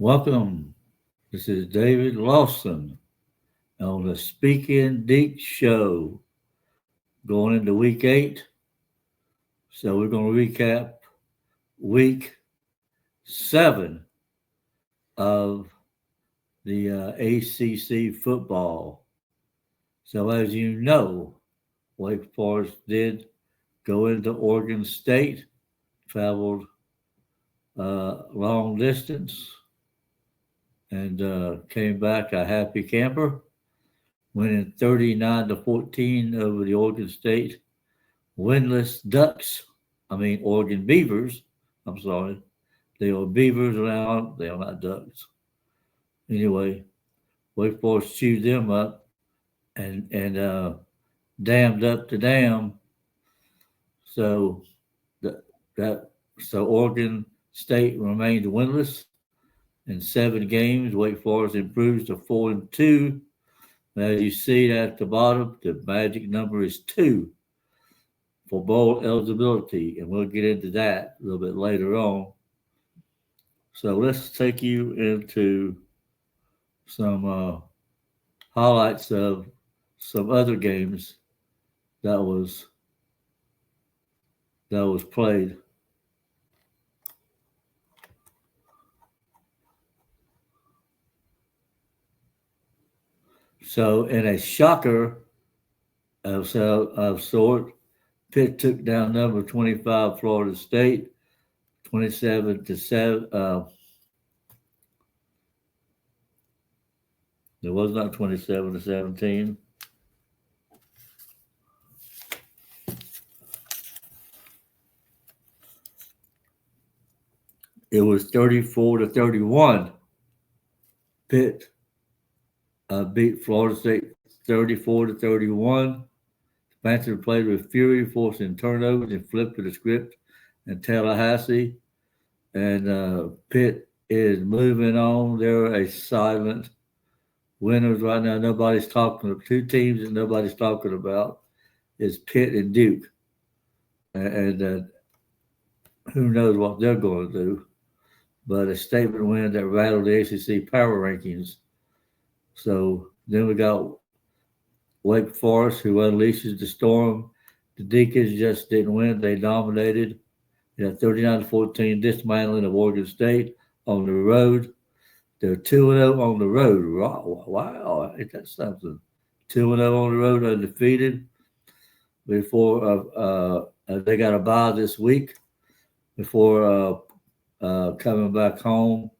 Welcome. This is David Lawson on the Speakin Deac show. Going into week 8. So we're going to recap week 7 of the ACC football. So as you know, Wake Forest did go into Oregon State, traveled long distance, and came back a happy camper, winning 39-14 over the Oregon State winless Ducks. Oregon Beavers. I'm sorry. They are Beavers around. They are not Ducks. Anyway, Wake Forest chewed them up and dammed up the dam. So so Oregon State remained winless in 7 games. Wake Forest improves to 4-2. As you see at the bottom, the magic number is 2 for bowl eligibility, and we'll get into that a little bit later on. So let's take you into some highlights of some other games that was played. So in a shocker of sort, Pitt took down number 25 Florida State, 27-7. It was not 27-17. It was 34-31. Pitt beat Florida State 34-31. Panthers played with fury, forcing turnovers and flipped to the script in Tallahassee. And Pitt is moving on. They're a silent winners right now. Nobody's talking. 2 teams that nobody's talking about is Pitt and Duke. And who knows what they're going to do. But a statement win that rattled the ACC power rankings. So then we got Wake Forest, who unleashes the storm. The Deacons just didn't win. They dominated. 39-14 dismantling of Oregon State on the road. They're 2-0 on the road. Wow, ain't that something? 2-0 on the road, undefeated. Before they got a bye this week before coming back home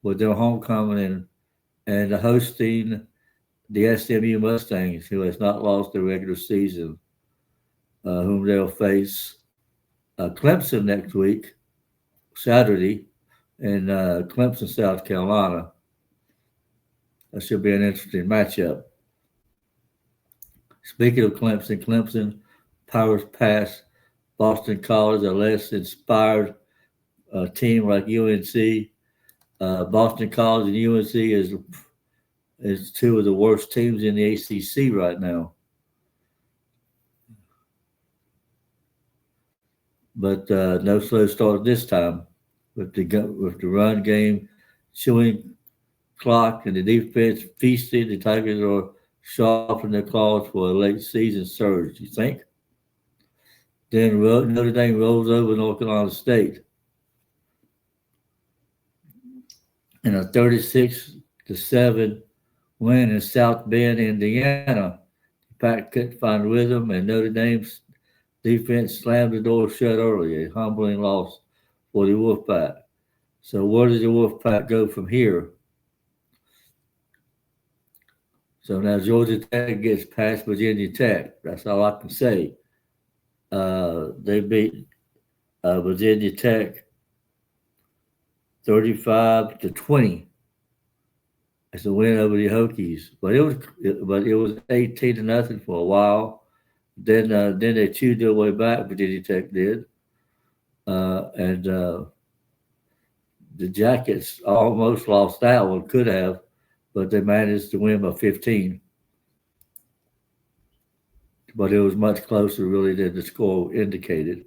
with their homecoming and hosting the SMU Mustangs, who has not lost their regular season, whom they'll face Clemson next week, Saturday, in Clemson, South Carolina. That should be an interesting matchup. Speaking of Clemson powers past Boston College, a less inspired team like UNC. Boston College and UNC is 2 of the worst teams in the ACC right now. But no slow start this time with the run game, chewing clock, and the defense feasting. The Tigers are sharpening their claws for a late season surge, you think? Then Notre Dame rolls over North Carolina State in a 36-7 win in South Bend, Indiana. The Pack couldn't find rhythm, and Notre Dame's defense slammed the door shut early. A humbling loss for the Wolfpack. So where does the Wolfpack go from here? So now Georgia Tech gets past Virginia Tech. That's all I can say. They beat Virginia Tech 35-20. It's a win over the Hokies, but it was 18-0 for a while. Then they chewed their way back. Virginia Tech did, and the Jackets almost lost that one. Could have, but they managed to win by 15. But it was much closer, really, than the score indicated.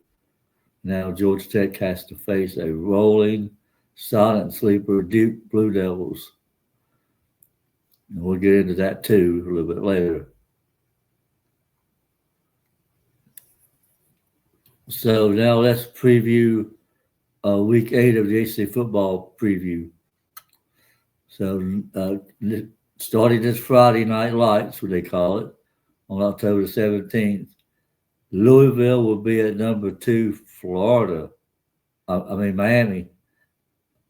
Now Georgia Tech has to face a rolling silent sleeper Duke Blue Devils. And we'll get into that too a little bit later. So now let's preview week 8 of the ACC football preview. So starting this Friday Night Lights, what they call it, on October the 17th, Louisville will be at number 2, Miami.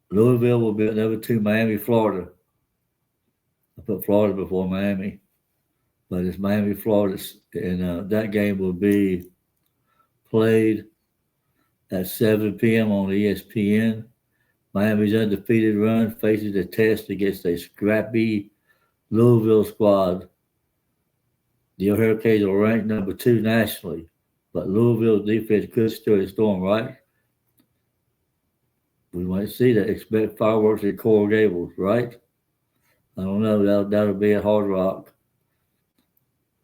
Louisville will be at number 2, Miami, Florida. I put Florida before Miami, but it's Miami, Florida, and that game will be played at 7 p.m. on ESPN. Miami's undefeated run faces a test against a scrappy Louisville squad. The Hurricanes are ranked number 2 nationally, but Louisville's defense could stir the storm, right? We might see that. Expect fireworks at Coral Gables, right? I don't know. That'll be at Hard Rock.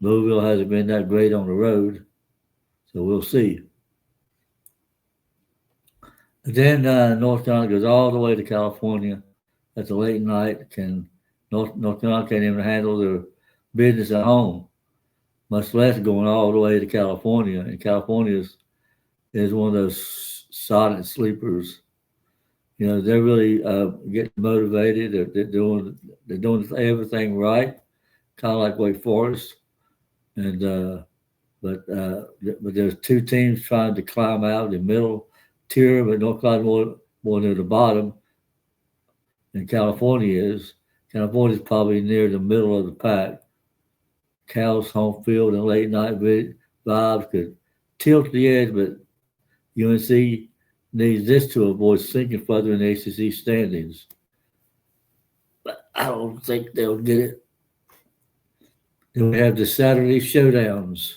Louisville hasn't been that great on the road, so we'll see. And then North Carolina goes all the way to California. That's a late night. North Carolina can't even handle their business at home, much less going all the way to California. And California is one of those silent sleepers. You know, they're really getting motivated. They're doing everything right, kind of like Wake Forest. And but there's 2 teams trying to climb out of the middle tier, but North Carolina more near the bottom. And California is probably near the middle of the pack. Cal's home field and late night vibes could tilt the edge, but UNC needs this to avoid sinking further in the ACC standings. But I don't think they'll get it. Then we have the Saturday showdowns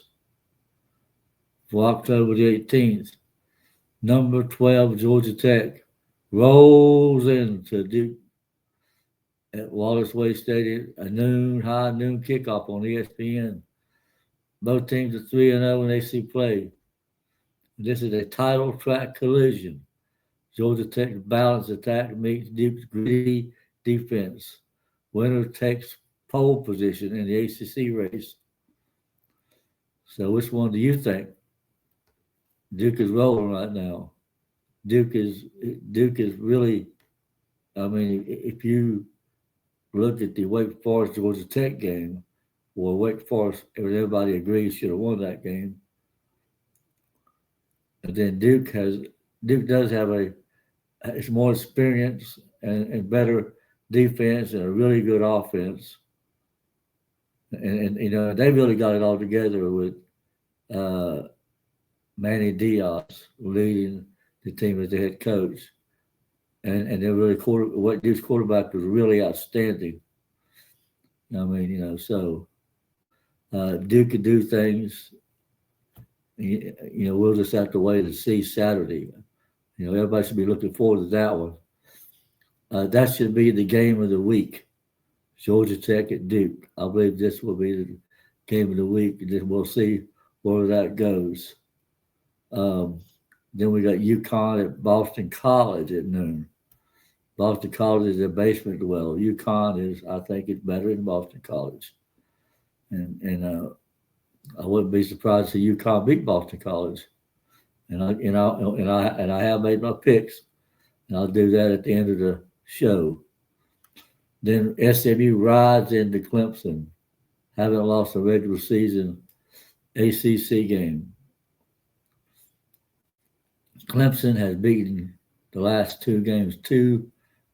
for October the 18th. Number 12, Georgia Tech rolls into Duke at Wallace Way Stadium, a noon kickoff on ESPN. Both teams are 3-0 in AC play. This is a title track collision. Georgia Tech's balanced attack meets Duke's gritty defense. Winner takes pole position in the ACC race. So which one do you think? Duke is rolling right now. Duke is really, if you look at the Wake Forest Georgia Tech game, well, Wake Forest, everybody agrees, should have won that game. And then Duke does have it's more experience and better defense and a really good offense. And you know, they really got it all together with Manny Diaz leading the team as the head coach. And they're really what Duke's quarterback was really outstanding. So Duke could do things. You know, we'll just have to wait and see Saturday. You know, everybody should be looking forward to that one. That should be the game of the week. Georgia Tech at Duke. I believe this will be the game of the week, and then we'll see where that goes. Then we got UConn at Boston College at noon. Boston College is a basement dweller. UConn I think it's better than Boston College. And I wouldn't be surprised to see UConn beat Boston College. And I have made my picks, and I'll do that at the end of the show. Then SMU rides into Clemson, haven't lost a regular season ACC game. Clemson has beaten the last 2 games, 2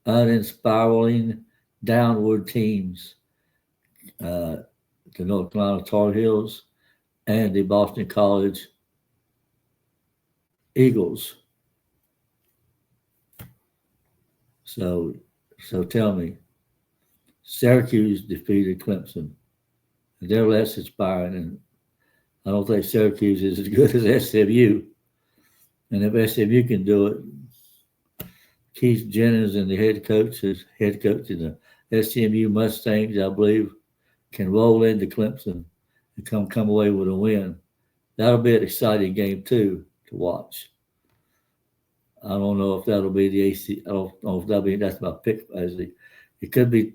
uninspiring downward teams, the North Carolina Tar Heels and the Boston College Eagles. So tell me, Syracuse defeated Clemson. They're less inspiring, and I don't think Syracuse is as good as SMU. And if SMU can do it, Keith Jennings and the head coach in the SMU Mustangs, I believe, can roll into Clemson and come away with a win. That'll be an exciting game too to watch. I don't know if that'll be the AC. I don't know if that's my pick. It could be.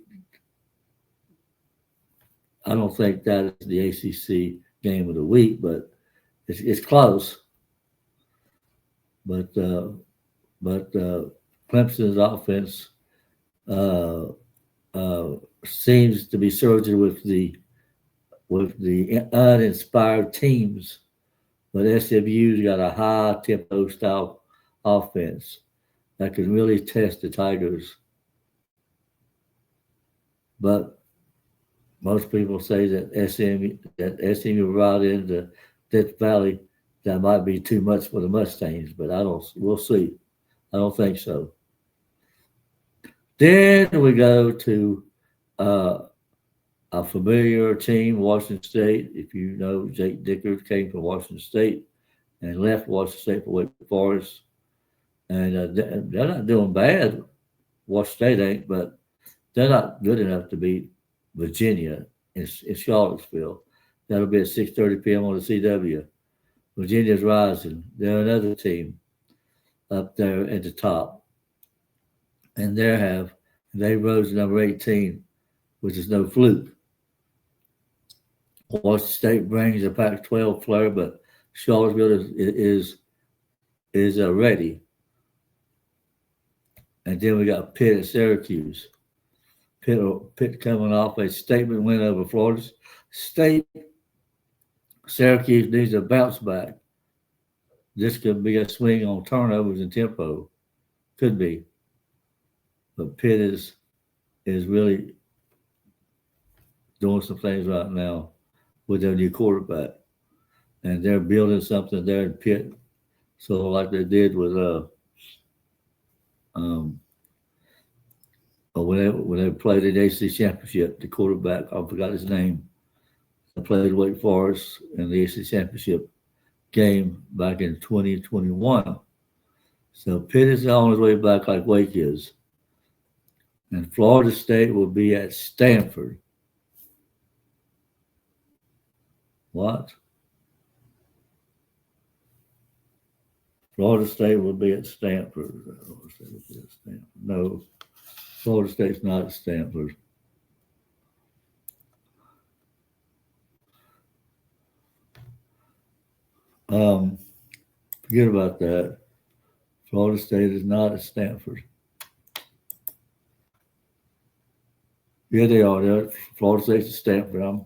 I don't think that is the ACC game of the week, but it's close. But Clemson's offense uh, seems to be surging with the uninspired teams, but SMU's got a high tempo style offense that can really test the Tigers. But most people say that SMU right into Death Valley, that might be too much for the Mustangs, but we'll see. I don't think so. Then we go to uh, a familiar team, Washington State. If you know, Jake Dickers came from Washington State and left Washington State for Wake Forest. And they're not doing bad. Washington State ain't, but they're not good enough to beat Virginia in Charlottesville. That'll be at 6:30 p.m. on the CW. Virginia's rising. They're another team up there at the top. And they rose to number 18, which is no fluke. Washington State brings a Pac-12 flair, but Charlottesville is ready. And then we got Pitt at Syracuse. Pitt coming off a statement win over Florida State. Syracuse needs a bounce back. This could be a swing on turnovers and tempo. Could be. But Pitt is really doing some things right now with their new quarterback. And they're building something there in Pitt. So like they did with when they played in the ACC championship, the quarterback, I forgot his name, I played Wake Forest in the ACC championship game back in 2021. So Pitt is on his way back like Wake is. And Florida State will be at Stanford. What? Florida State will be at Stanford. No, Florida State's not at Stanford. Forget about that. Florida State is not at Stanford. Yeah, they are. They're Florida State's at Stanford.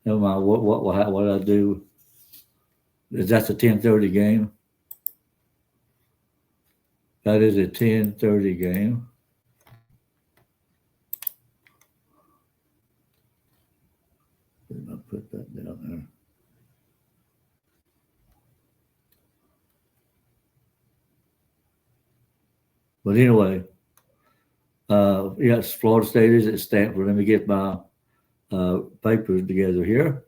Never mind. What I do? That's a 10:30 game. That is a 10:30 game. Did I put that down there? But anyway, yes, Florida State is at Stanford. Let me get my papers together here.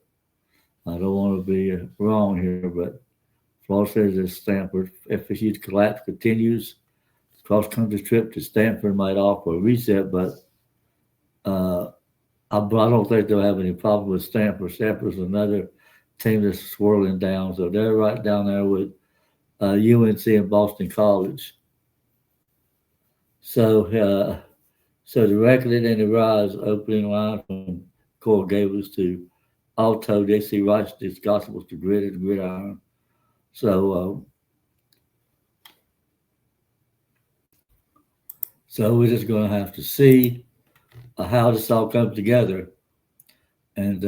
I don't want to be wrong here, but Florida State is at Stanford. FSU's collapse continues. Cross-country trip to Stanford might offer a reset, but I don't think they'll have any problem with Stanford. Stanford's another team that's swirling down, so they're right down there with UNC and Boston College. So the Reckoning and the Rise opening line from Coral Gables to Alto, J.C. Righteousness, Gospels to Grid and Gridiron. So we're just going to have to see how this all comes together, and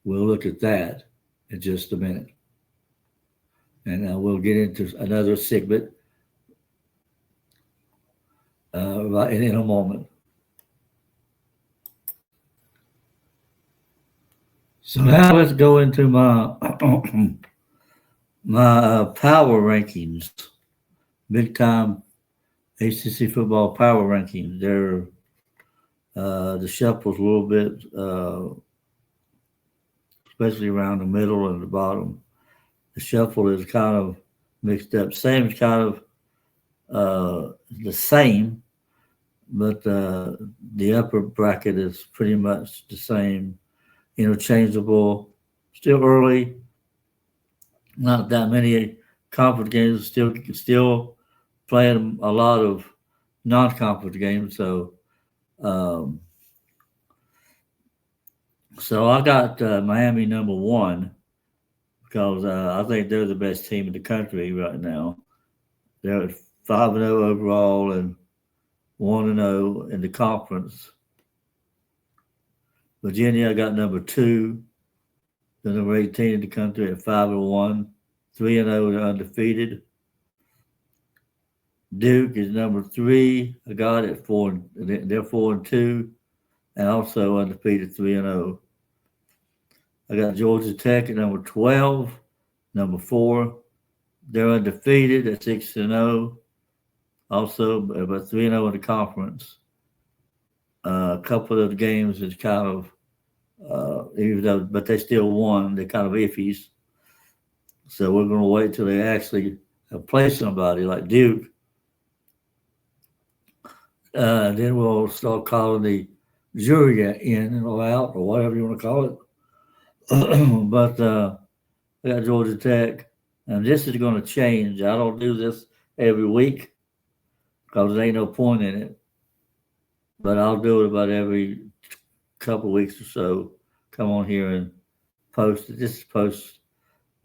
we'll look at that in just a minute. And we'll get into another segment right in a moment. So now let's go into my my power rankings, big time ACC football power rankings. They're the shuffle's a little bit, especially around the middle and the bottom. The shuffle is kind of mixed up. Same's kind of the same, but the upper bracket is pretty much the same, interchangeable. Still early, not that many conference games. Still playing a lot of non-conference games. So um, I got Miami number one because I think they're the best team in the country right now. They're 5-0 overall and 1-0 in the conference. Virginia, I got number two. They're number 18 in the country at 5-1, 3-0. They're undefeated. Duke is number three. I got it four. They're 4-2, and also undefeated 3-0. I got Georgia Tech at number 12, number four. They're undefeated at 6-0. Also, about 3-0 in the conference. A couple of the games is kind of, even though, but they still won. They're kind of iffies. So we're going to wait till they actually play somebody like Duke. Then we'll start calling the jury in or out or whatever you want to call it. But I got Georgia Tech, and this is going to change. I don't do this every week because there ain't no point in it. But I'll do it about every couple of weeks or so. Come on here and post it. This is post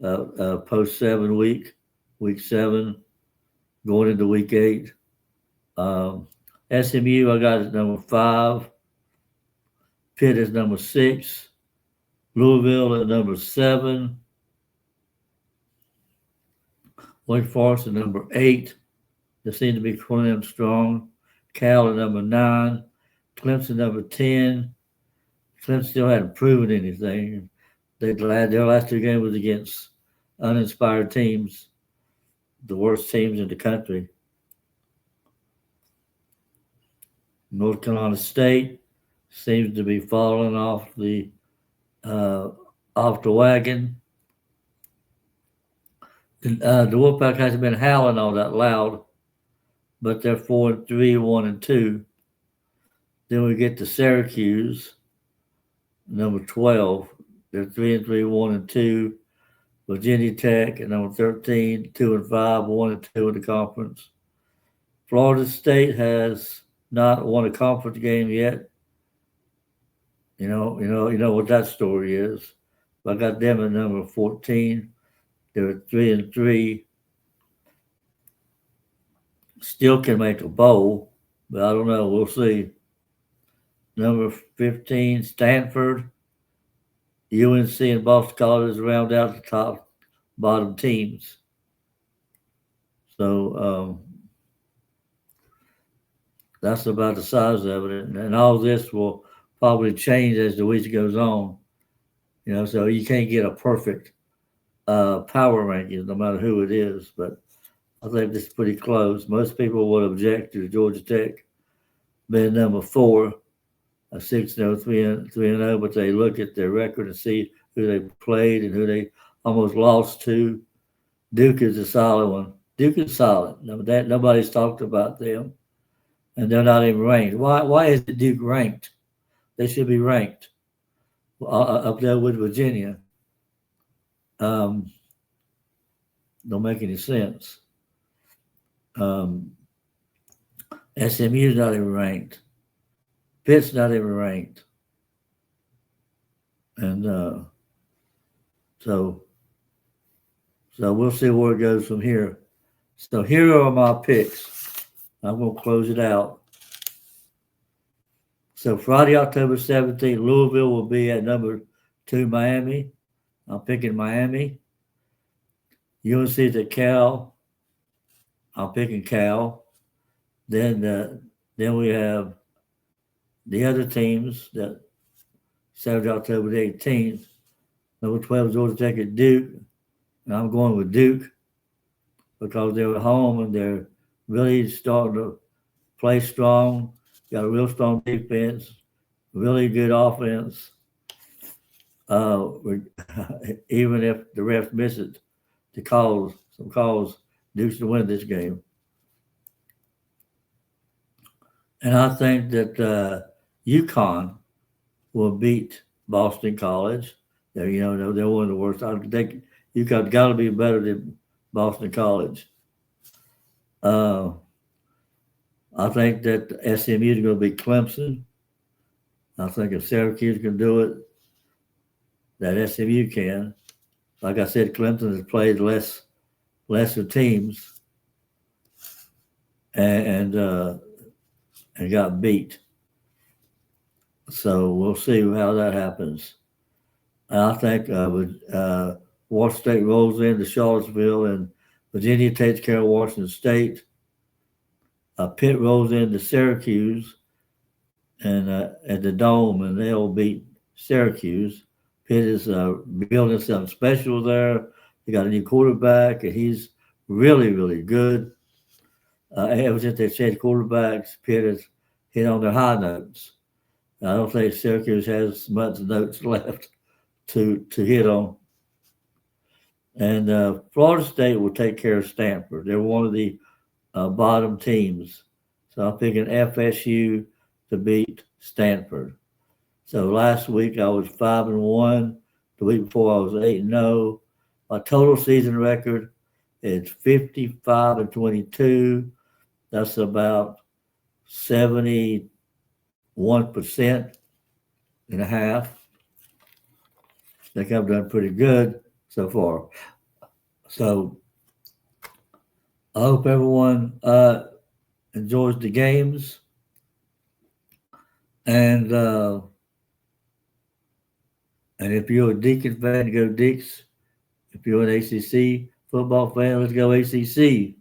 7 week 7, going into week 8. SMU, I got at number 5. Pitt is number 6. Louisville at number 7. Wake Forest at number 8. They seem to be pulling them strong. Cal at number 9. Clemson number 10. Clemson still hadn't proven anything. Their last 2 games was against uninspired teams, the worst teams in the country. North Carolina State seems to be falling off the wagon. The Wolfpack hasn't been howling all that loud, but they're 4-3, 1-2. Then we get to Syracuse, number 12. They're 3-3, 1-2. Virginia Tech at number 13, 2-5, 1-2 in the conference. Florida State has not won a conference game yet. You know what that story is. But I got them at number 14. They're 3-3. Still can make a bowl, but I don't know. We'll see. Number 15, Stanford. UNC and Boston College round out the bottom teams. So that's about the size of it. And all this will probably change as the week goes on. So you can't get a perfect power ranking no matter who it is. But I think this is pretty close. Most people would object to Georgia Tech being number 4. 6-0, 3-0, but they look at their record and see who they played and who they almost lost to. Duke is a solid one. Duke is solid. Nobody's talked about them, and they're not even ranked. Why is Duke ranked? They should be ranked up there with Virginia. Don't make any sense. SMU is not even ranked. Pitt's not even ranked. And so we'll see where it goes from here. So here are my picks. I'm going to close it out. So Friday, October 17th, Louisville will be at number 2, Miami. I'm picking Miami. UNC is at Cal. I'm picking Cal. Then we have the other teams that Saturday, October 18th. Number 12, Georgia Tech at Duke. And I'm going with Duke because they're at home and they're really starting to play strong. Got a real strong defense, really good offense. Even if the refs miss it, some calls, Duke's to win this game. And I think that UConn will beat Boston College. They're one of the worst. I think UConn's got to be better than Boston College. Uh, I think that SMU is going to beat Clemson. I think if Syracuse can do it, that SMU can. Like I said, Clemson has played lesser teams and got beat. So we'll see how that happens. And I think Washington State rolls into Charlottesville, and Virginia takes care of Washington State. Pitt rolls into Syracuse and at the Dome, and they'll beat Syracuse. Pitt is building something special there. They got a new quarterback, and he's really, really good. Ever since they changed quarterbacks, Pitt has hit on their high notes. I don't think Syracuse has much notes left to hit on. And Florida State will take care of Stanford. They're one of the bottom teams. So I'm picking FSU to beat Stanford. So last week I was 5-1. The week before I was 8-0. My total season record is 55-22. That's about 71% and a half. I think I've done pretty good so far. So I hope everyone enjoys the games. And if you're a Deacon fan, go Deacs. If you're an ACC football fan, let's go ACC.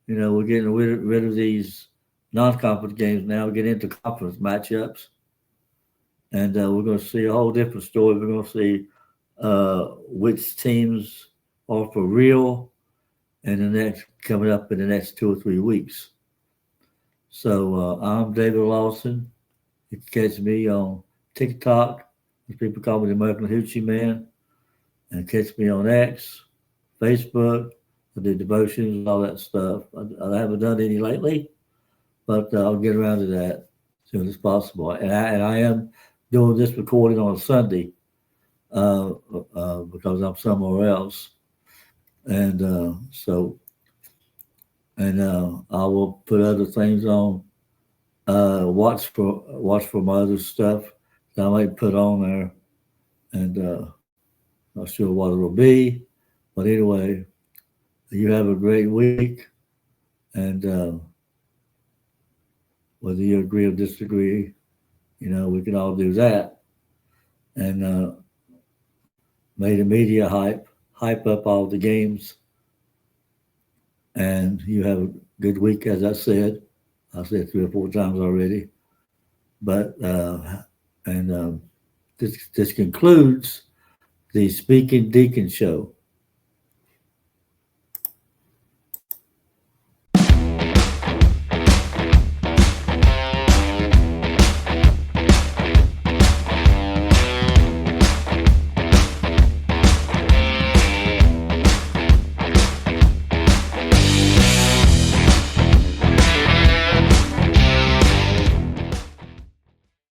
You know, we're getting rid of these non-conference games now. We get into conference matchups. And we're going to see a whole different story. We're going to see which teams are for real coming up in the next 2 or 3 weeks. So I'm David Lawson. You can catch me on TikTok. People call me the American Hoochie Man. And catch me on X, Facebook. I do devotions and all that stuff. I haven't done any lately, but I'll get around to that as soon as possible. And I am doing this recording on a Sunday because I'm somewhere else. And I will put other things on. Watch for my other stuff that I might put on there, and not sure what it'll be, but anyway, you have a great week, and whether you agree or disagree, you know, we can all do that, and may the media hype up all the games, and you have a good week, as I said 3 or 4 times already, but this concludes the Speakin Deacon show.